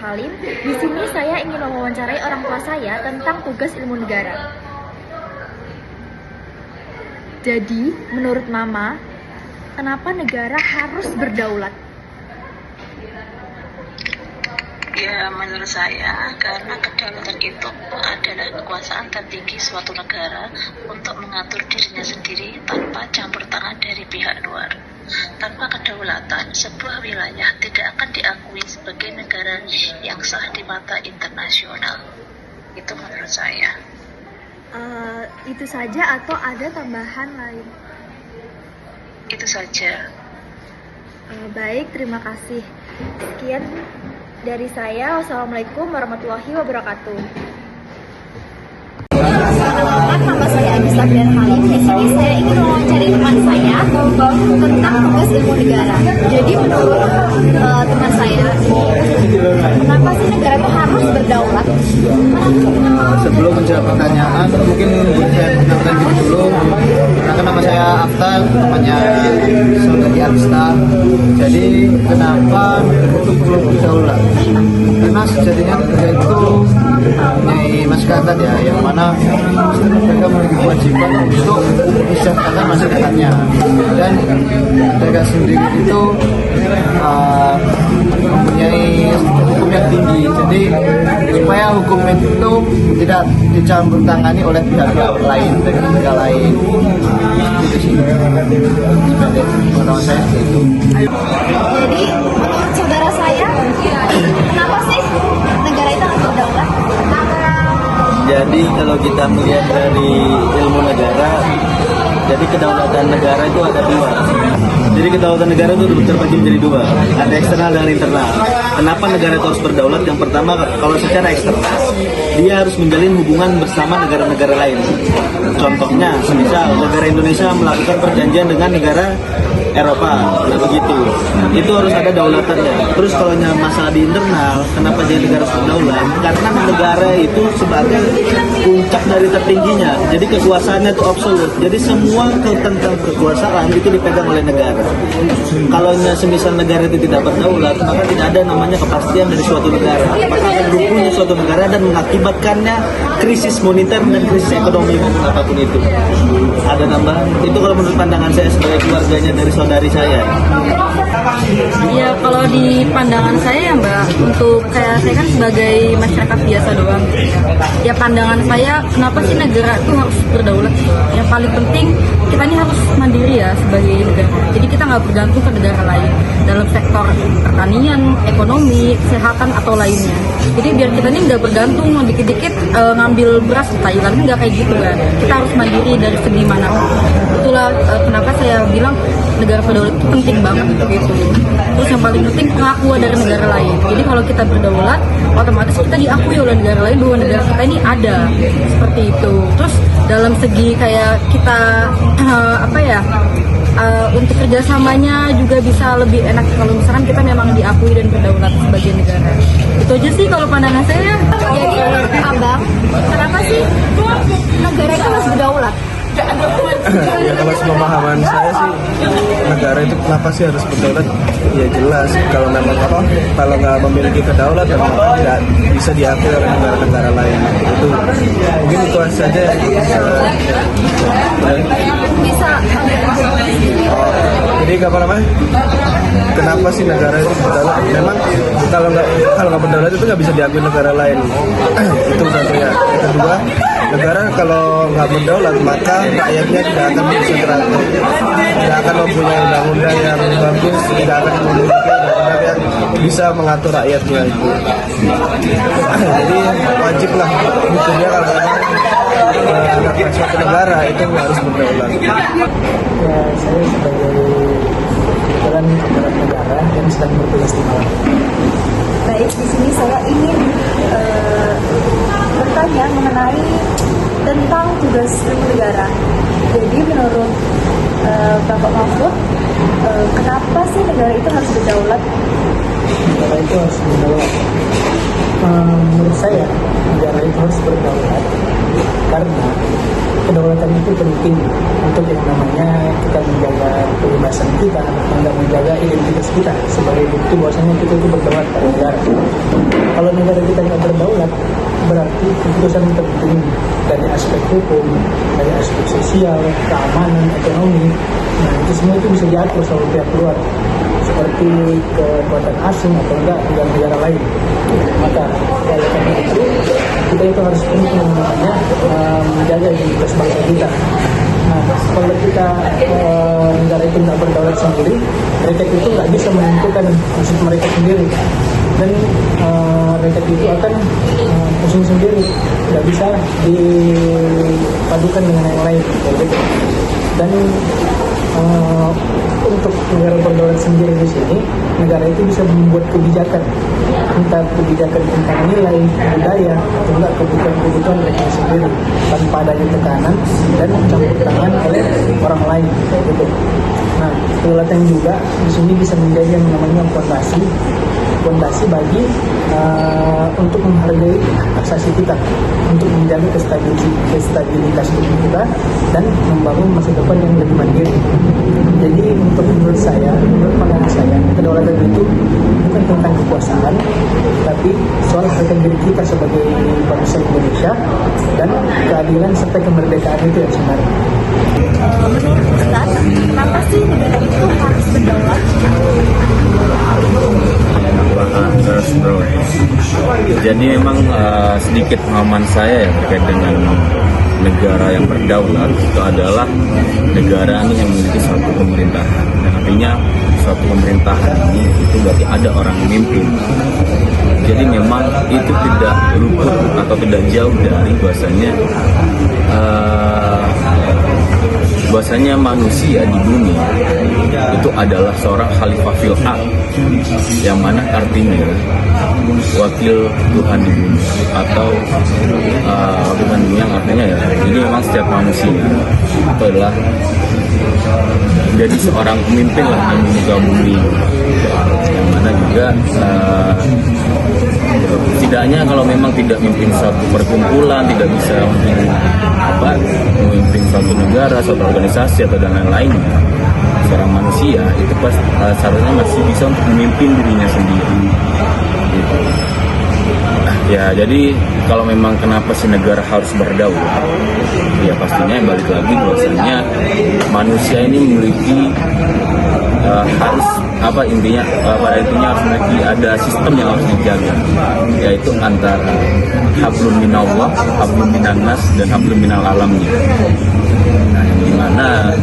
Halim. Di sini saya ingin mewawancarai orang tua saya tentang tugas ilmu negara. Jadi, menurut Mama, kenapa negara harus berdaulat? Ya, menurut saya karena kedaulatan itu adalah kekuasaan tertinggi suatu negara untuk mengatur dirinya sendiri tanpa campur tangan dari pihak luar. Tanpa kedaulatan, sebuah wilayah tidak akan diakui sebagai negara yang sah di mata internasional. Itu menurut saya. Itu saja atau ada tambahan lain? Itu saja. Baik, terima kasih. Sekian dari saya. Wassalamualaikum warahmatullahi wabarakatuh. Perkenalkan, nama saya Anissa Brian Halim. Di sini saya ingin mewawancari teman saya tentang tugas ilmu negara. Jadi menurut teman saya, kenapa sih negara itu harus berdaulat? Sebelum menjawab pertanyaan, mungkin saya kenalkan diri dulu. Nama saya Afta, namanya Saudari Afta. Jadi kenapa itu perlu berdaulat? Karena sejatinya negara itu mempunyai masyarakat ya, yang mana mereka memiliki kewajiban untuk mensejahterakan masyarakatnya, dan mereka sendiri itu mempunyai hukum yang tinggi. Jadi supaya hukum itu tidak dicampur tangani oleh pihak lain dari negara lain. Itu sih menurut saya itu. Jadi menurut saudara saya, kenapa sih negara itu harus berdaulat? Jadi kalau kita melihat dari ilmu negara, jadi kedaulatan negara itu ada dua. Jadi kedaulatan negara itu terbagi menjadi dua, ada eksternal dan internal. Kenapa negara itu harus berdaulat? Yang pertama, kalau secara eksternal, dia harus menjalin hubungan bersama negara-negara lain. Contohnya, misal negara Indonesia melakukan perjanjian dengan negara Eropa, nah begitu. Itu harus ada daulatannya. Terus kalau masalah di internal, kenapa jadi negara harus berdaulat? Karena negara itu sebagai puncak dari tertingginya. Jadi kekuasaannya itu absolut. Jadi semua tentang kekuasaan itu dipegang oleh negara. Kalau semisal negara itu tidak berdaulat, maka tidak ada namanya kepastian dari suatu negara. Apakah akan lumpuhnya suatu negara dan mengakibatkannya krisis moneter dan krisis ekonomi maupun apapun itu. Ada tambahan? Itu kalau menurut pandangan saya sebagai keluarganya dari saudari saya. Ya kalau di pandangan saya ya Mbak, untuk saya kan sebagai masyarakat biasa doang. Ya pandangan saya, kenapa sih negara itu harus berdaulat? Yang paling penting kita ini harus mandiri ya sebagai negara. Jadi kita nggak bergantung ke negara lain dalam sektor pertanian, ekonomi, kesehatan atau lainnya. Jadi biar kita ini nggak bergantung dikit-dikit ngambil beras di Thailand, nggak kayak gitu kan. Kita harus mandiri dari segi mana. Itulah kenapa saya bilang negara berdaulat itu penting banget gitu. Terus yang paling penting pengakuan dari negara lain. Jadi kalau kita berdaulat, otomatis kita diakui oleh negara lain bahwa negara kita ini ada seperti itu. Terus dalam segi kayak kita untuk kerjasamanya juga bisa lebih enak kalau misalkan kita memang diakui dan berdaulat sebagai negara. Itu aja sih kalau pandangan saya. Jadi Abang, kenapa sih negara itu harus berdaulat? Ya kalau pemahaman saya sih, negara itu kenapa sih harus berdaulat? Ya jelas kalau memang kalau nggak memiliki kedaulatan maka tidak bisa diakui oleh negara-negara lain. Itu mungkin itu saja yang Bisa. jadi apa namanya? Kenapa sih negara itu berdaulat? Memang kalau nggak berdaulat itu nggak bisa diakui negara lain. Itu satu ya. Yang kedua, negara kalau nggak berdaulat maka rakyatnya tidak akan bisa teratur, tidak akan mempunyai undang-undang yang bagus, tidak akan memiliki undang-undang yang bisa mengatur rakyatnya itu. Jadi wajiblah hukumnya kalau memang suatu negara itu harus berdaulat. Ya, saya sebagai kebetulan aparat negara yang sedang bertugas di Malang. Baik, di sini saya ingin bertanya mengenai tentang tugas ilmu negara. Jadi menurut Bapak Mahfud, kenapa sih negara itu harus berdaulat? Negara itu harus berdaulat. Menurut saya, negara itu harus berdaulat karena kedaulatan itu penting untuk yang namanya kita menjaga privasi kebebasan kita dan menjaga identitas kita sebagai bukti bahwasanya kita itu berdaulat pada negara. Kalau negara kita nggak berdaulat, berarti keputusan terpenting dari aspek hukum, dari aspek sosial, keamanan, ekonomi, nah itu semua itu bisa diatur sama pihak luar seperti kekuatan asing atau enggak negara lain. Maka oleh karena itu kita itu harus penting namanya menjaga identitas bangsa kita. Nah, kalau kita negara itu nggak berdaulat sendiri, rakyat itu nggak bisa menentukan nasib mereka sendiri, dan rakyat itu akan pusing sendiri, nggak bisa dipadukan dengan yang lain. Gitu. Dan untuk negara berdaulat sendiri di sini, negara itu bisa membuat kebijakan, entah kebijakan tentang nilai, budaya, atau enggak kebutuhan mereka sendiri, tanpa adanya tekanan dan campur tangan oleh orang lain. Gitu. Nah, kedaulatan juga di sini bisa menjadi yang namanya fondasi bagi untuk menghargai hak asasi kita, untuk menjaga kestabilitas tubuh kita dan membangun masa depan yang lebih mandiri. Jadi menurut saya, menurut pandangan saya, kedaulatan itu bukan tentang kekuasaan, tapi soal harga diri kita sebagai bangsa Indonesia dan keadilan serta kemerdekaan itu yang sebenarnya. Menurut Ustaz, kenapa sih negara itu harus berdaulat? Jadi memang sedikit pengalaman saya ya terkait dengan negara yang berdaulat itu adalah negara yang memiliki suatu pemerintahan. Dan artinya suatu pemerintahan ini itu berarti ada orang memimpin. Jadi memang itu tidak luput atau tidak jauh dari bahwasanya manusia di dunia itu adalah seorang khalifah fil ard, yang mana artinya wakil Tuhan di dunia atau Tuhan dunia, yang artinya ya jadi memang setiap manusia itu adalah jadi seorang pemimpin lah di muka bumi, yang mana juga setidaknya kalau memang tidak memimpin suatu perkumpulan, tidak bisa memimpin suatu negara, suatu organisasi atau dan lain-lainnya, seorang manusia itu seharusnya masih bisa untuk memimpin dirinya sendiri gitu. Ya, jadi kalau memang kenapa sih negara harus berdaulat, ya pastinya balik lagi bahwasanya manusia ini memiliki harus pada intinya harus memiliki ada sistem yang harus dijaga, yaitu antara hablum minallah, hablum minannas, dan hablum minal alamnya. Nah, yang dimana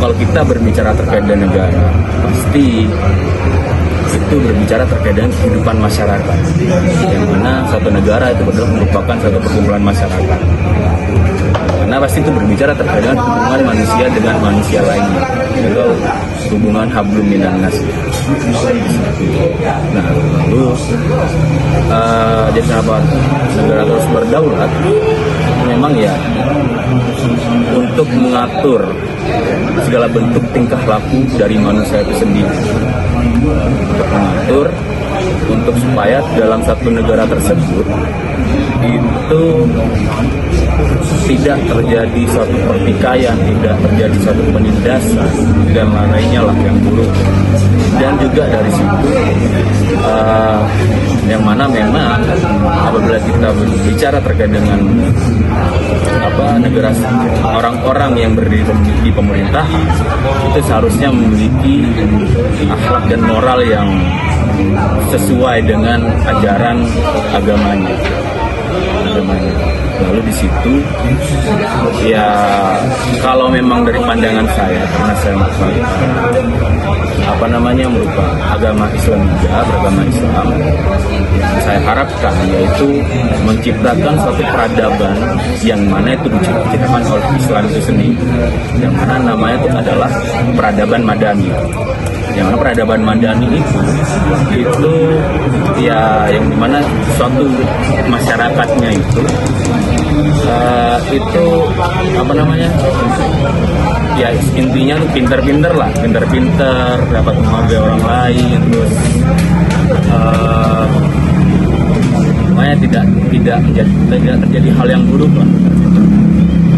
kalau kita berbicara terkait dengan negara, pasti itu berbicara terkait dengan kehidupan masyarakat, yang mana suatu negara itu adalah merupakan suatu perkumpulan masyarakat, karena pasti itu berbicara terkait dengan hubungan manusia dengan manusia lainnya, yaitu hubungan hablum minannas. Nah, lalu jadi kenapa negara terus berdaulat? Memang ya untuk mengatur segala bentuk tingkah laku dari manusia itu sendiri, untuk mengatur untuk supaya dalam satu negara tersebut itu tidak terjadi suatu pertikaian, tidak terjadi suatu penindasan dan lainnya lah yang buruk. Dan juga dari situ yang mana memang apabila kita berbicara terkait dengan negara, orang-orang yang berdiri di pemerintah itu seharusnya memiliki akhlak dan moral yang sesuai dengan ajaran agamanya. Lalu di situ ya kalau memang dari pandangan saya, karena saya merupakan agama Islam juga, beragama Islam, saya harapkan yaitu menciptakan suatu peradaban yang mana itu diciptakan oleh Islam itu sendiri, yang mana namanya itu adalah peradaban madani. Yang mana peradaban madani itu ya yang dimana suatu masyarakatnya itu ya intinya tuh pinter-pinter lah, pinter-pinter, dapat menghargai orang lain, terus makanya tidak terjadi hal yang buruk lah,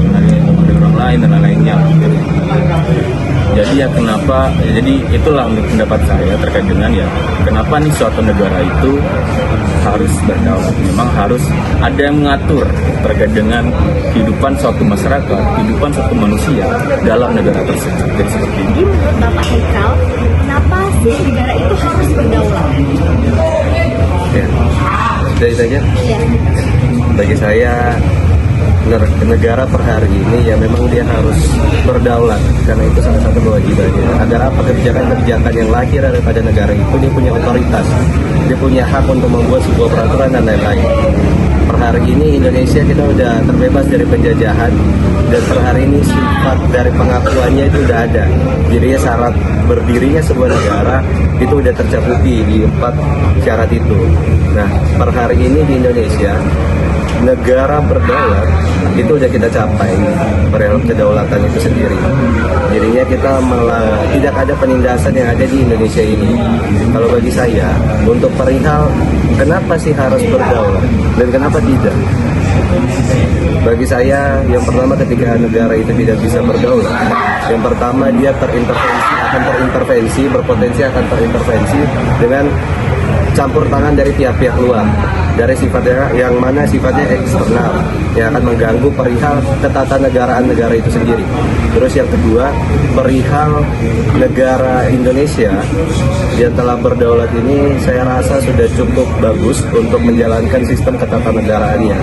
menghargai orang lain dan lain-lainnya. Jadi ya kenapa, jadi itulah untuk pendapat saya terkait dengan ya kenapa nih suatu negara itu harus berdaulat. Memang harus ada yang mengatur terkait dengan kehidupan suatu masyarakat, kehidupan suatu manusia dalam negara tersebut. Jadi seperti ini. Jadi menurut Bapak Haikal, kenapa sih negara itu harus berdaulat? Ya. Dari saja. Ya. Bagi saya negara per hari ini ya memang dia harus berdaulat karena itu salah satu kewajibannya. Agar apa, kebijakan-kebijakan yang lahir daripada negara itu dia punya otoritas, dia punya hak untuk membuat sebuah peraturan dan lain-lain. Per hari ini Indonesia kita udah terbebas dari penjajahan dan per hari ini sifat dari pengakuannya itu udah ada. Jadinya syarat berdirinya sebuah negara itu udah tercakupi di 4 syarat itu. Nah, per hari ini di Indonesia negara berdaulat itu udah kita capai perihal kedaulatan itu sendiri. Jadinya kita malah tidak ada penindasan yang ada di Indonesia ini. Kalau bagi saya untuk perihal kenapa sih harus berdaulat dan kenapa tidak? Bagi saya yang pertama ketika negara itu tidak bisa berdaulat, yang pertama dia berpotensi akan terintervensi dengan campur tangan dari pihak-pihak luar, dari sifatnya yang mana sifatnya eksternal yang akan mengganggu perihal ketatanegaraan negara itu sendiri. Terus yang kedua, perihal negara Indonesia yang telah berdaulat ini saya rasa sudah cukup bagus untuk menjalankan sistem ketatanegaraannya.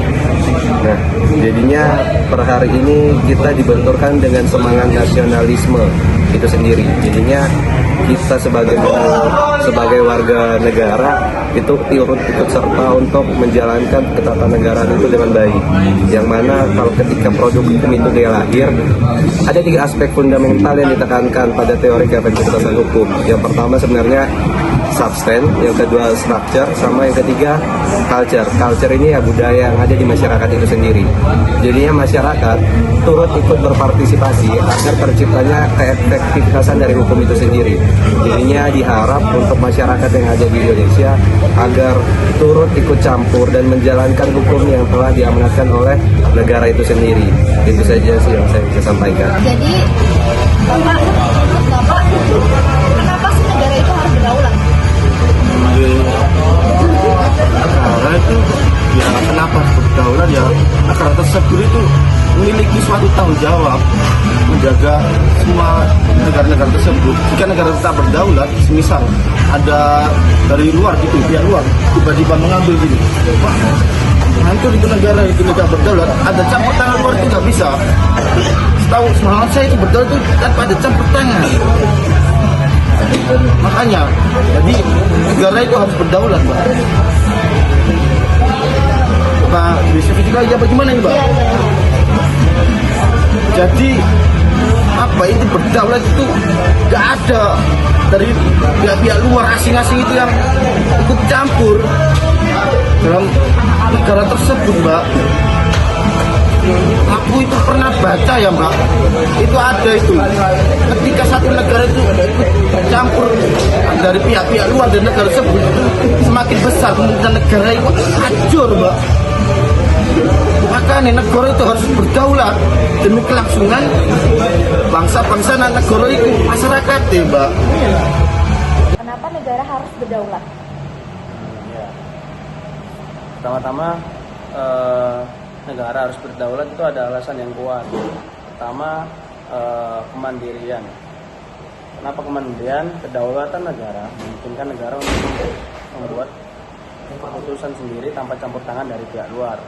Nah, jadinya per hari ini kita dibenturkan dengan semangat nasionalisme itu sendiri. Jadinya kita sebagai warga negara itu ikut serta untuk menjalankan ketatanegaraan itu dengan baik. Yang mana kalau ketika produk hukum itu dia lahir, ada 3 aspek fundamental yang ditekankan pada teori keefektivitasan hukum. Yang pertama sebenarnya substan, yang kedua structure, sama yang ketiga culture. Culture ini ya budaya yang ada di masyarakat itu sendiri. Jadinya masyarakat turut ikut berpartisipasi agar terciptanya keefektivitasan dari hukum itu sendiri. Jadinya diharap untuk masyarakat yang ada di Indonesia agar turut ikut campur dan menjalankan hukum yang telah diamanatkan oleh negara itu sendiri. Itu saja sih yang saya bisa sampaikan. Jadi, menurut Bapak, kenapa sih negara itu harus berdaulat? Negara itu ya kenapa berdaulat ya negara tersebut itu memiliki suatu tanggung jawab menjaga semua negara-negara tersebut. Jika negara tetap berdaulat, misal ada dari luar gitu, pihak luar tiba-tiba mengambil gini, wah hancur itu negara berdaulat, ada campur tangan luar itu nggak bisa. Setahu semangat saya itu berdaulat itu tanpa ada campur tangan. Makanya, jadi negara itu harus berdaulat, Mbak. Pak, bisa juga ya bagaimana ini, Mbak? Jadi apa itu berdaulat itu gak ada dari pihak-pihak luar asing-asing itu yang ikut campur dalam negara tersebut, Mbak. Aku itu pernah baca ya, Mbak, itu ada itu ketika satu negara itu campur dari pihak-pihak luar dan negara tersebut itu semakin besar kemungkinan negara itu hancur, Mbak. Makanya negara itu harus berdaulat demi kelangsungan bangsa-bangsa dan negara itu masyarakat, ya, Mbak. Kenapa negara harus berdaulat? Ya. Pertama-tama negara harus berdaulat itu ada alasan yang kuat. Pertama, kemandirian. Kenapa kemandirian? Kedaulatan negara memungkinkan negara untuk membuat keputusan sendiri tanpa campur tangan dari pihak luar.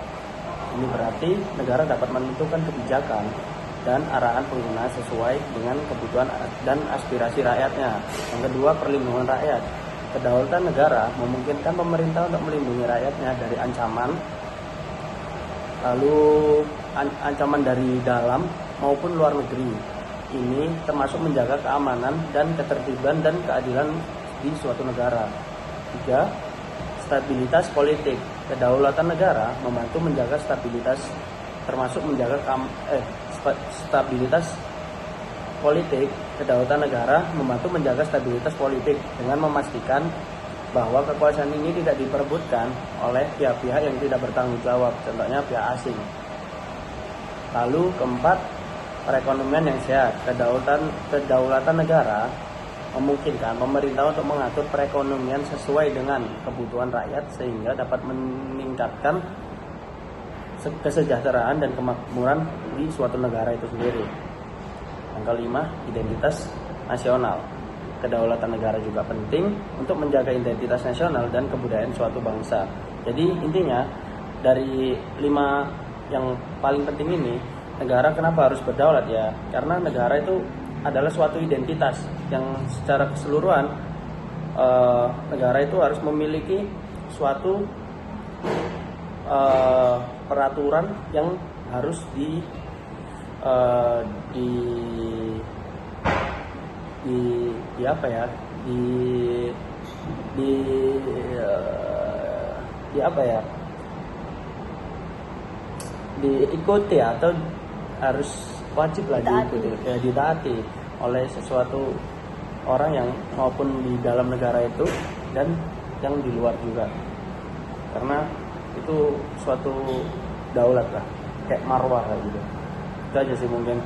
Ini berarti negara dapat menentukan kebijakan dan arahan penggunaan sesuai dengan kebutuhan dan aspirasi rakyatnya. Yang kedua, perlindungan rakyat. Kedaulatan negara memungkinkan pemerintah untuk melindungi rakyatnya dari ancaman, lalu ancaman dari dalam maupun luar negeri. Ini termasuk menjaga keamanan dan ketertiban dan keadilan di suatu negara. 3. Stabilitas politik. Kedaulatan negara membantu menjaga stabilitas, termasuk menjaga stabilitas politik. Kedaulatan negara membantu menjaga stabilitas politik dengan memastikan bahwa kekuasaan ini tidak diperebutkan oleh pihak-pihak yang tidak bertanggung jawab, contohnya pihak asing. Lalu keempat, perekonomian yang sehat. Kedaulatan negara memungkinkan pemerintah untuk mengatur perekonomian sesuai dengan kebutuhan rakyat sehingga dapat meningkatkan kesejahteraan dan kemakmuran di suatu negara itu sendiri. Yang kelima, identitas nasional. Kedaulatan negara juga penting untuk menjaga identitas nasional dan kebudayaan suatu bangsa. Jadi intinya dari 5 yang paling penting ini, negara kenapa harus berdaulat ya? Karena negara itu adalah suatu identitas yang secara keseluruhan negara itu harus memiliki suatu peraturan yang harus di apa ya, diikuti atau harus wajib lah ditaati oleh sesuatu orang yang maupun di dalam negara itu dan yang di luar juga, karena itu suatu daulat lah, kayak marwah lah gitu. Itu aja sih mungkin.